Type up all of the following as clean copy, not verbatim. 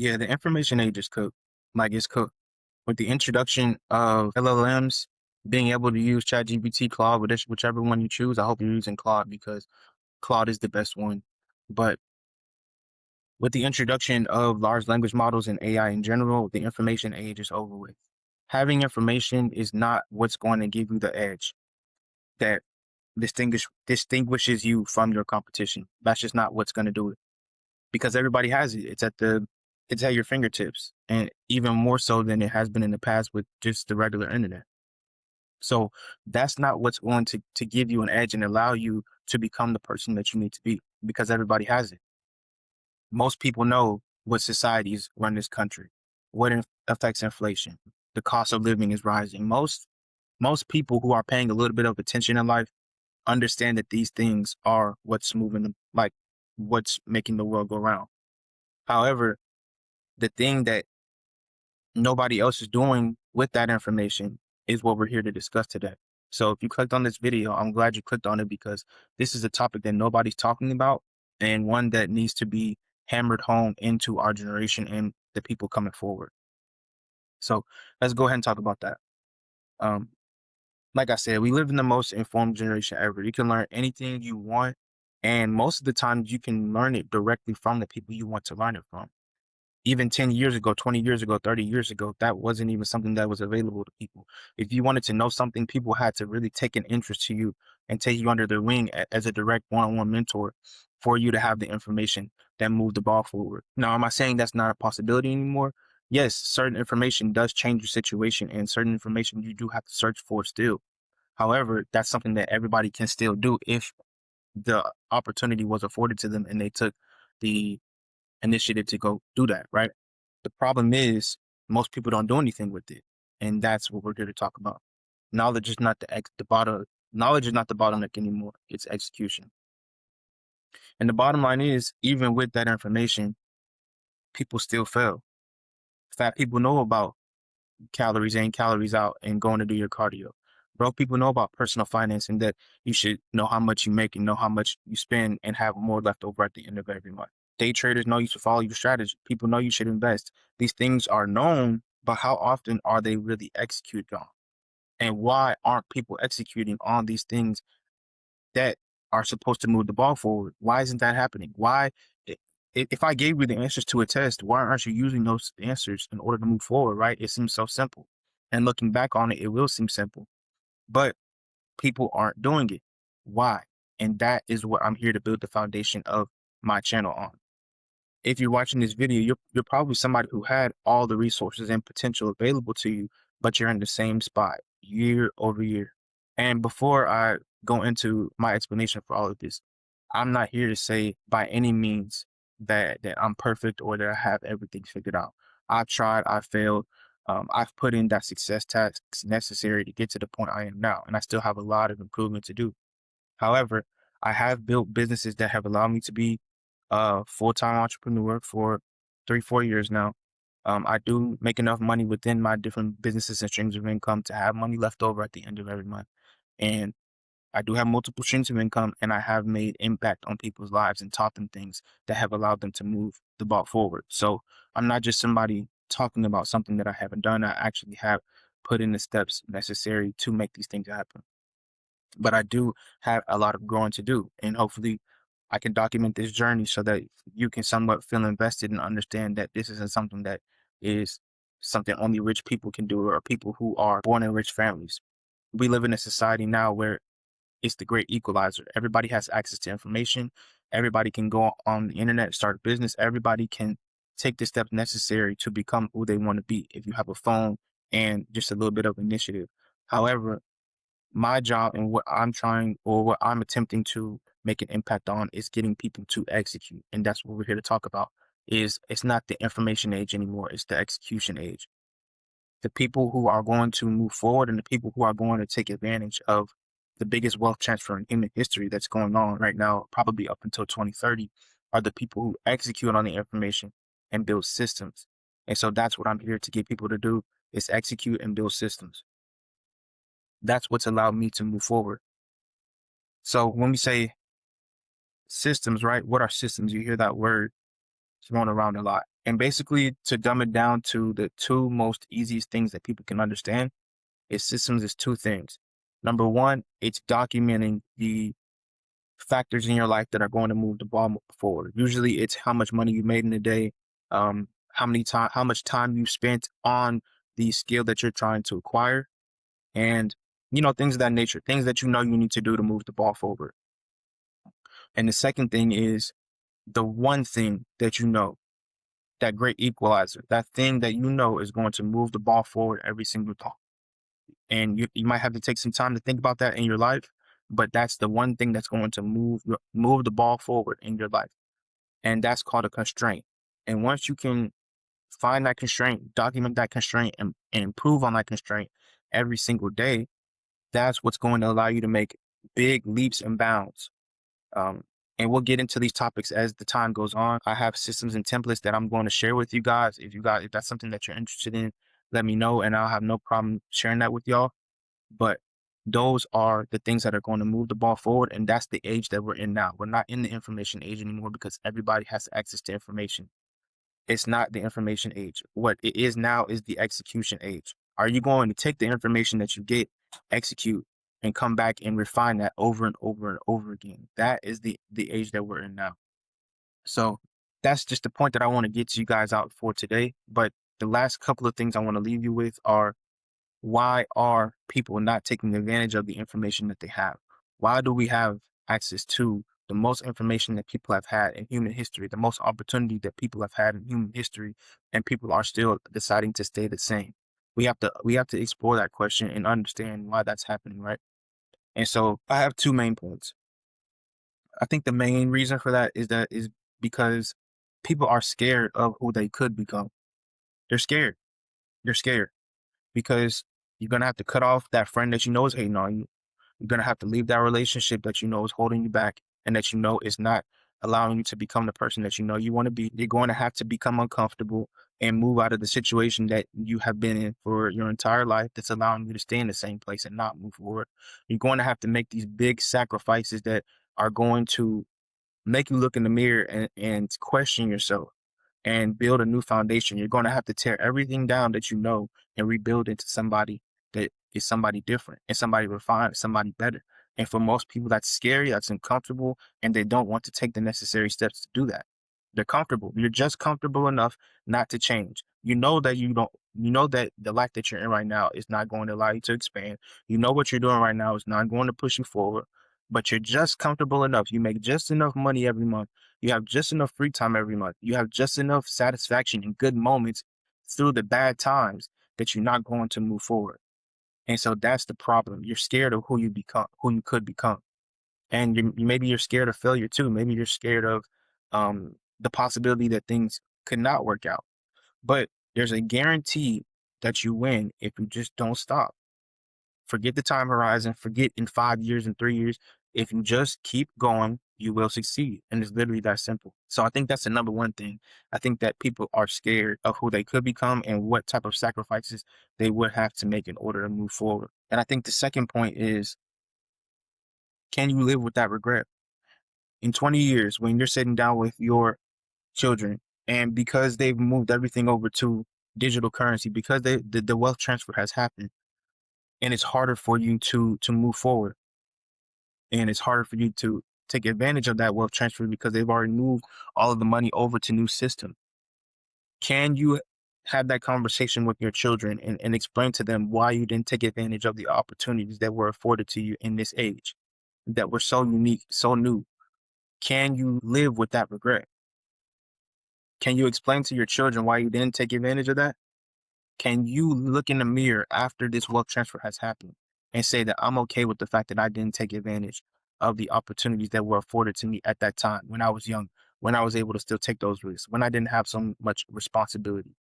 Yeah, the information age is cooked. Like it's cooked. With the introduction of LLMs, being able to use ChatGPT, Claude, whichever one you choose, I hope you're using Claude because Claude is the best one. But with the introduction of large language models and AI in general, the information age is over with. Having information is not what's going to give you the edge that distinguishes you from your competition. That's just not what's going to do it because everybody has it. It's at your fingertips, and even more so than it has been in the past with just the regular internet. So that's not what's going to give you an edge and allow you to become the person that you need to be because everybody has it. Most people know what societies run this country, what affects inflation, the cost of living is rising. Most people who are paying a little bit of attention in life understand that these things are what's moving them, like what's making the world go round. However, the thing that nobody else is doing with that information is what we're here to discuss today. So if you clicked on this video, I'm glad you clicked on it because this is a topic that nobody's talking about and one that needs to be hammered home into our generation and the people coming forward. So let's go ahead and talk about that. Um, like I said, we live in the most informed generation ever. You can learn anything you want, and most of the time you can learn it directly from the people you want to learn it from. Even 10 years ago, 20 years ago, 30 years ago, that wasn't even something that was available to people. If you wanted to know something, people had to really take an interest to you and take you under their wing as a direct one-on-one mentor for you to have the information that moved the ball forward. Now, am I saying that's not a possibility anymore? Yes, certain information does change your situation and certain information you do have to search for still. However, that's something that everybody can still do if the opportunity was afforded to them and they took the initiative to go do that, right? The problem is most people don't do anything with it. And that's what we're here to talk about. Knowledge is not the bottom knowledge is not the bottleneck anymore. It's execution. And the bottom line is even with that information, people still fail. Fat people know about calories in, calories out, and going to do your cardio. Broke people know about personal finance and that you should know how much you make and know how much you spend and have more left over at the end of every month. Day traders know you should follow your strategy. People know you should invest. These things are known, but how often are they really executed on? And why aren't people executing on these things that are supposed to move the ball forward? Why isn't that happening? Why, if I gave you the answers to a test, why aren't you using those answers in order to move forward, right? It seems so simple. And looking back on it, it will seem simple, but people aren't doing it. Why? And that is what I'm here to build the foundation of my channel on. If you're watching this video, you're probably somebody who had all the resources and potential available to you, but you're in the same spot year over year. And before I go into my explanation for all of this, I'm not here to say by any means that I'm perfect or that I have everything figured out. I've tried, I've failed. I've put in that success tasks necessary to get to the point I am now, and I still have a lot of improvement to do. However, I have built businesses that have allowed me to be a full-time entrepreneur for 3, 4 years now. I do make enough money within my different businesses and streams of income to have money left over at the end of every month. And I do have multiple streams of income and I have made impact on people's lives and taught them things that have allowed them to move the ball forward. So I'm not just somebody talking about something that I haven't done. I actually have put in the steps necessary to make these things happen. But I do have a lot of growing to do. And hopefully I can document this journey so that you can somewhat feel invested and understand that this isn't something that is something only rich people can do or people who are born in rich families. We live in a society now where it's the great equalizer. Everybody has access to information. Everybody can go on the internet, start a business. Everybody can take the steps necessary to become who they want to be if you have a phone and just a little bit of initiative. However, my job and what I'm trying or what I'm attempting to make an impact on is getting people to execute. And that's what we're here to talk about is it's not the information age anymore. It's the execution age. The people who are going to move forward and the people who are going to take advantage of the biggest wealth transfer in human history that's going on right now, probably up until 2030, are the people who execute on the information and build systems. And so that's what I'm here to get people to do is execute and build systems. That's what's allowed me to move forward. So when we say systems, right? What are systems? You hear that word thrown around a lot. And basically, to dumb it down to the two most easiest things that people can understand, is systems is two things. Number one, it's documenting the factors in your life that are going to move the ball forward. Usually, it's how much money you made in a day, how much time you spent on the skill that you're trying to acquire, and things of that nature, things that you need to do to move the ball forward. And the second thing is the one thing that that great equalizer, that thing that is going to move the ball forward every single time. And you might have to take some time to think about that in your life, but that's the one thing that's going to move the ball forward in your life. And that's called a constraint. And once you can find that constraint, document that constraint, and improve on that constraint every single day, that's what's going to allow you to make big leaps and bounds. And we'll get into these topics as the time goes on. I have systems and templates that I'm going to share with you guys. If that's something that you're interested in, let me know, and I'll have no problem sharing that with y'all. But those are the things that are going to move the ball forward, and that's the age that we're in now. We're not in the information age anymore because everybody has access to information. It's not the information age. What it is now is the execution age. Are you going to take the information that you get, execute, and come back and refine that over and over and over again? That is the age that we're in now. So that's just the point that I want to get to you guys out for today. But the last couple of things I want to leave you with are, why are people not taking advantage of the information that they have? Why do we have access to the most information that people have had in human history, the most opportunity that people have had in human history, and people are still deciding to stay the same? We have to explore that question and understand why that's happening, right? And so I have two main points. I think the main reason for that is because people are scared of who they could become. They're scared. They're scared because you're gonna have to cut off that friend that is hating on you. You're gonna have to leave that relationship that is holding you back and that is not allowing you to become the person that you want to be. You're going to have to become uncomfortable and move out of the situation that you have been in for your entire life that's allowing you to stay in the same place and not move forward. You're going to have to make these big sacrifices that are going to make you look in the mirror and question yourself and build a new foundation. You're going to have to tear everything down that and rebuild into somebody that is somebody different and somebody refined, somebody better. And for most people, that's scary, that's uncomfortable, and they don't want to take the necessary steps to do that. They're comfortable. You're just comfortable enough not to change. You know that the life that you're in right now is not going to allow you to expand. You know what you're doing right now is not going to push you forward, but you're just comfortable enough. You make just enough money every month. You have just enough free time every month. You have just enough satisfaction and good moments through the bad times that you're not going to move forward. And so that's the problem. You're scared of who you could become. And maybe you're scared of failure too. Maybe you're scared of the possibility that things could not work out. But there's a guarantee that you win if you just don't stop. Forget the time horizon, forget in 5 years and 3 years. If you just keep going, you will succeed. And it's literally that simple. So I think that's the number one thing. I think that people are scared of who they could become and what type of sacrifices they would have to make in order to move forward. And I think the second point is, can you live with that regret? In 20 years, when you're sitting down with your children, and because they've moved everything over to digital currency, because the wealth transfer has happened, and it's harder for you to move forward, and it's harder for you to take advantage of that wealth transfer because they've already moved all of the money over to new system. Can you have that conversation with your children and explain to them why you didn't take advantage of the opportunities that were afforded to you in this age that were so unique, so new? Can you live with that regret? Can you explain to your children why you didn't take advantage of that? Can you look in the mirror after this wealth transfer has happened and say that I'm okay with the fact that I didn't take advantage of the opportunities that were afforded to me at that time when I was young, when I was able to still take those risks, when I didn't have so much responsibility,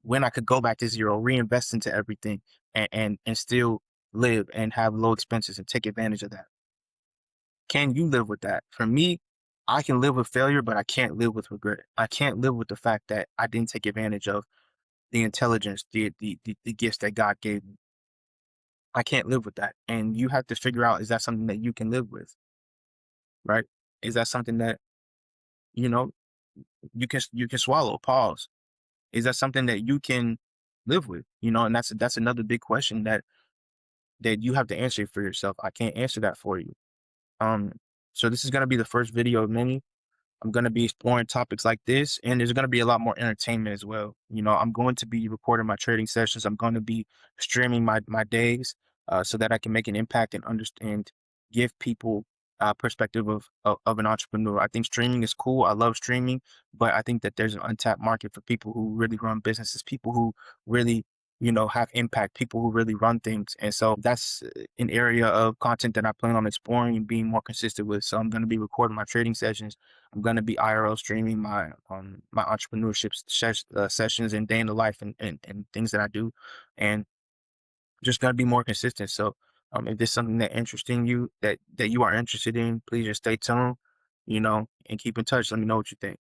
when I could go back to zero, reinvest into everything, and still live and have low expenses and take advantage of that? Can you live with that? For me, I can live with failure, but I can't live with regret. I can't live with the fact that I didn't take advantage of the intelligence, the gifts that God gave me. I can't live with that. And you have to figure out, is that something that you can live with? Right? Is that something that, you know? you can swallow. Pause. Is that something that you can live with? And that's another big question that you have to answer for yourself. I can't answer that for you. Um, so this is gonna be the first video of many. I'm going to be exploring topics like this, and there's going to be a lot more entertainment as well. I'm going to be recording my trading sessions. I'm going to be streaming my days, so that I can make an impact and understand, give people perspective of an entrepreneur. I think streaming is cool. I love streaming, but I think that there's an untapped market for people who really run businesses, people who really have impact, people who really run things. And so that's an area of content that I plan on exploring and being more consistent with. So I'm going to be recording my trading sessions. I'm gonna be IRL streaming my entrepreneurship sessions and day in the life and things that I do, and just gotta be more consistent. So, if there's something that interesting you that you are interested in, please just stay tuned, and keep in touch. Let me know what you think.